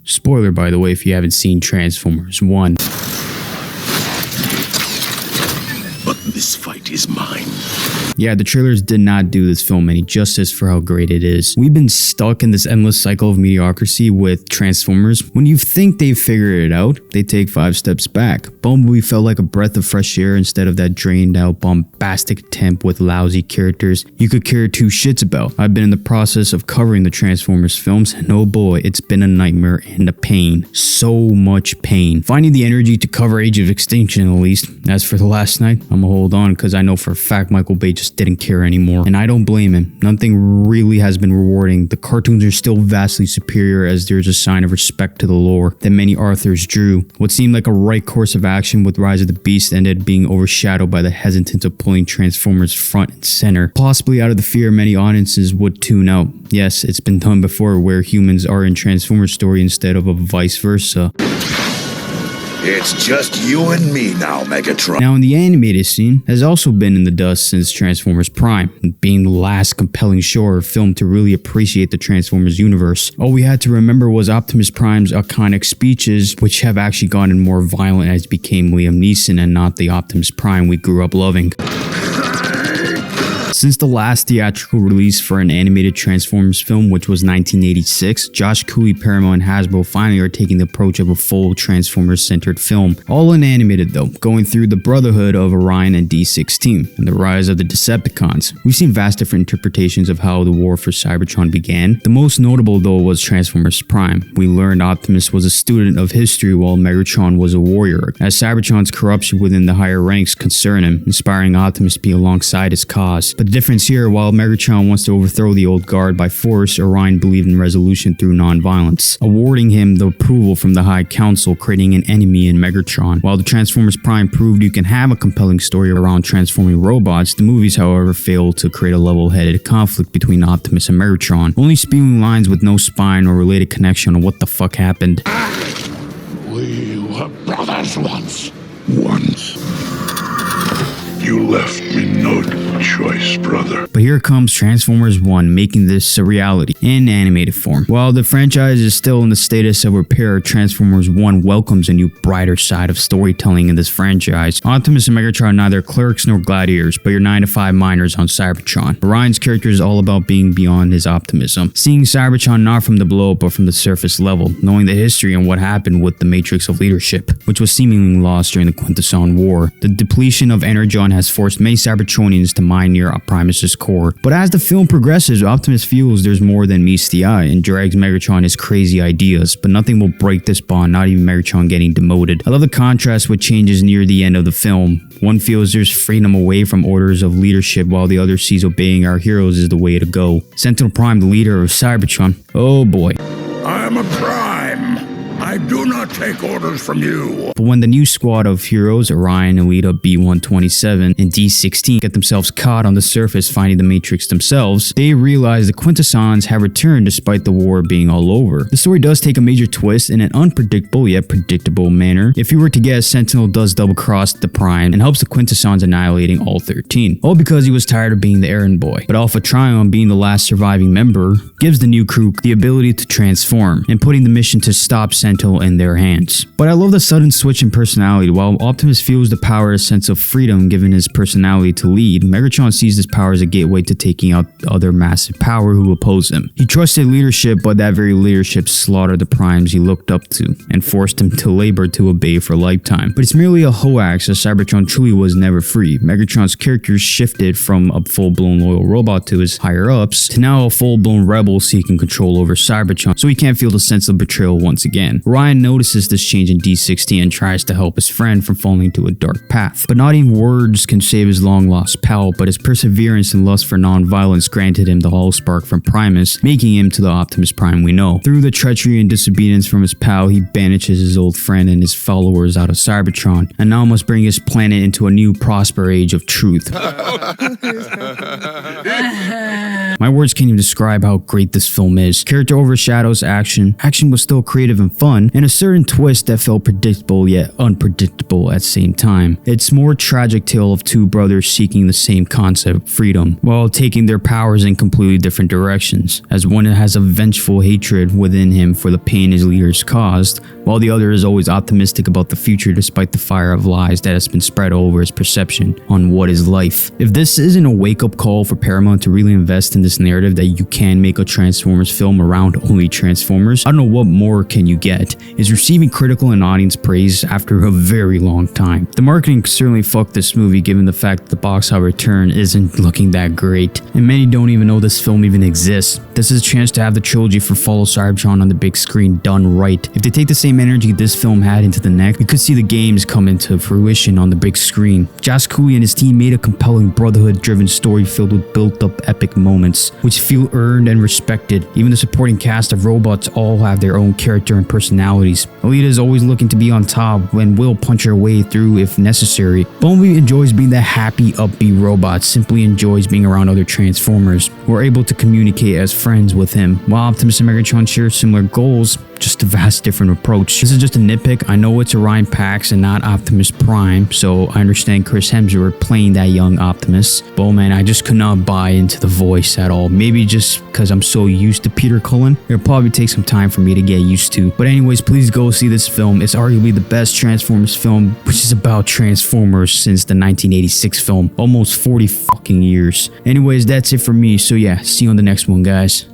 Spoiler, by the way, if you haven't seen Transformers 1. But this fight is mine. Yeah, the trailers did not do this film any justice for how great it is. We've been stuck in this endless cycle of mediocrity with Transformers. When you think they've figured it out, they take 5 steps back. Bumblebee felt like a breath of fresh air instead of that drained out, bombastic attempt with lousy characters you could care 2 shits about. I've been in the process of covering the Transformers films, and oh boy, it's been a nightmare and a pain. So much pain. Finding the energy to cover Age of Extinction at least. As for the last night, I'm gonna hold on because I know for a fact Michael Bay just didn't care anymore. And I don't blame him. Nothing really has been rewarding. The cartoons are still vastly superior as there's a sign of respect to the lore that many authors drew. What seemed like a right course of action with Rise of the Beast ended being overshadowed by the hesitance of pulling Transformers front and center, possibly out of the fear many audiences would tune out. Yes, it's been done before where humans are in Transformers story instead of a vice versa. It's just you and me now, Megatron. Now, in the animated scene has also been in the dust since Transformers Prime, being the last compelling show or film to really appreciate the Transformers universe. All we had to remember was Optimus Prime's iconic speeches, which have actually gotten more violent as he became Liam Neeson and not the Optimus Prime we grew up loving. Since the last theatrical release for an animated Transformers film, which was 1986, Josh Cooley, Paramount, and Hasbro finally are taking the approach of a full Transformers-centered film. All unanimated though, going through the brotherhood of Orion and D16, and the rise of the Decepticons. We've seen vast different interpretations of how the war for Cybertron began. The most notable though was Transformers Prime. We learned Optimus was a student of history while Megatron was a warrior, as Cybertron's corruption within the higher ranks concerned him, inspiring Optimus to be alongside his cause. But the difference here, while Megatron wants to overthrow the old guard by force, Orion believed in resolution through non-violence, awarding him the approval from the High Council, creating an enemy in Megatron. While the Transformers Prime proved you can have a compelling story around transforming robots, the movies, however, failed to create a level-headed conflict between Optimus and Megatron, only spewing lines with no spine or related connection on what the fuck happened. We were brothers once. You left me no choice, brother. But here comes Transformers 1, making this a reality in animated form. While the franchise is still in the status of repair, Transformers 1 welcomes a new brighter side of storytelling in this franchise. Optimus and Megatron are neither clerics nor gladiators, but your 9-to-5 miners on Cybertron. Orion's character is all about being beyond his optimism, seeing Cybertron not from the below but from the surface level, knowing the history and what happened with the Matrix of Leadership, which was seemingly lost during the Quintesson War. The depletion of Energon has forced many Cybertronians to mine near Primus's core. But as the film progresses, Optimus feels there's more than meets the eye and drags Megatron his crazy ideas, but nothing will break this bond, not even Megatron getting demoted. I love the contrast with changes near the end of the film. One feels there's freedom away from orders of leadership, while the other sees obeying our heroes is the way to go. Sentinel Prime, the leader of Cybertron. Oh boy. I am a Prime. I do not take orders from you. But when the new squad of heroes, Orion, Elita, B-127, and D-16 get themselves caught on the surface finding the Matrix themselves, they realize the Quintessons have returned despite the war being all over. The story does take a major twist in an unpredictable yet predictable manner. If you were to guess, Sentinel does double-cross the Prime and helps the Quintessons annihilating all 13. All because he was tired of being the errand boy. But Alpha Trion, being the last surviving member, gives the new crew the ability to transform and putting the mission to stop Sentinel in their hands. But I love the sudden switch in personality. While Optimus feels the power as a sense of freedom given his personality to lead, Megatron sees this power as a gateway to taking out other massive power who oppose him. He trusted leadership, but that very leadership slaughtered the Primes he looked up to and forced him to labor to obey for a lifetime. But it's merely a hoax, as Cybertron truly was never free. Megatron's character shifted from a full-blown loyal robot to his higher-ups to now a full-blown rebel seeking control over Cybertron, so he can't feel the sense of betrayal once again. Orion notices this change in D-16 and tries to help his friend from falling into a dark path. But not even words can save his long-lost pal, but his perseverance and lust for non-violence granted him the Hallspark from Primus, making him to the Optimus Prime we know. Through the treachery and disobedience from his pal, he banishes his old friend and his followers out of Cybertron, and now must bring his planet into a new prosper age of truth. My words can't even describe how great this film is. Character overshadows action. Action was still creative and fun, and a certain twist that felt predictable yet unpredictable at the same time. It's more tragic tale of two brothers seeking the same concept, freedom, while taking their powers in completely different directions, as one has a vengeful hatred within him for the pain his leaders caused, while the other is always optimistic about the future despite the fire of lies that has been spread over his perception on what is life. If this isn't a wake-up call for Paramount to really invest in this narrative that you can make a Transformers film around only Transformers, I don't know what more can you get. It's receiving critical and audience praise after a very long time. The marketing certainly fucked this movie given the fact that the box office return isn't looking that great, and many don't even know this film even exists. This is a chance to have the trilogy for Fall of Cybertron on the big screen done right. If they take the same energy this film had into the next, we could see the games come into fruition on the big screen. Josh Cooley and his team made a compelling brotherhood-driven story filled with built-up epic moments, which feel earned and respected. Even the supporting cast of robots all have their own character and personalities. Alita is always looking to be on top and will punch her way through if necessary. Bumblebee enjoys being the happy, upbeat robot, simply enjoys being around other Transformers who are able to communicate as friends with him, while Optimus and Megatron share similar goals, just a vast different approach. This is just a nitpick. I know it's Orion Pax and not Optimus Prime, so I understand Chris Hemsworth playing that young Optimus. But man, I just could not buy into the voice at all. Maybe just because I'm so used to Peter Cullen. It'll probably take some time for me to get used to. But anyways, please go see this film. It's arguably the best Transformers film, which is about Transformers since the 1986 film. Almost 40 fucking years. Anyways, that's it for me. So yeah, see you on the next one, guys.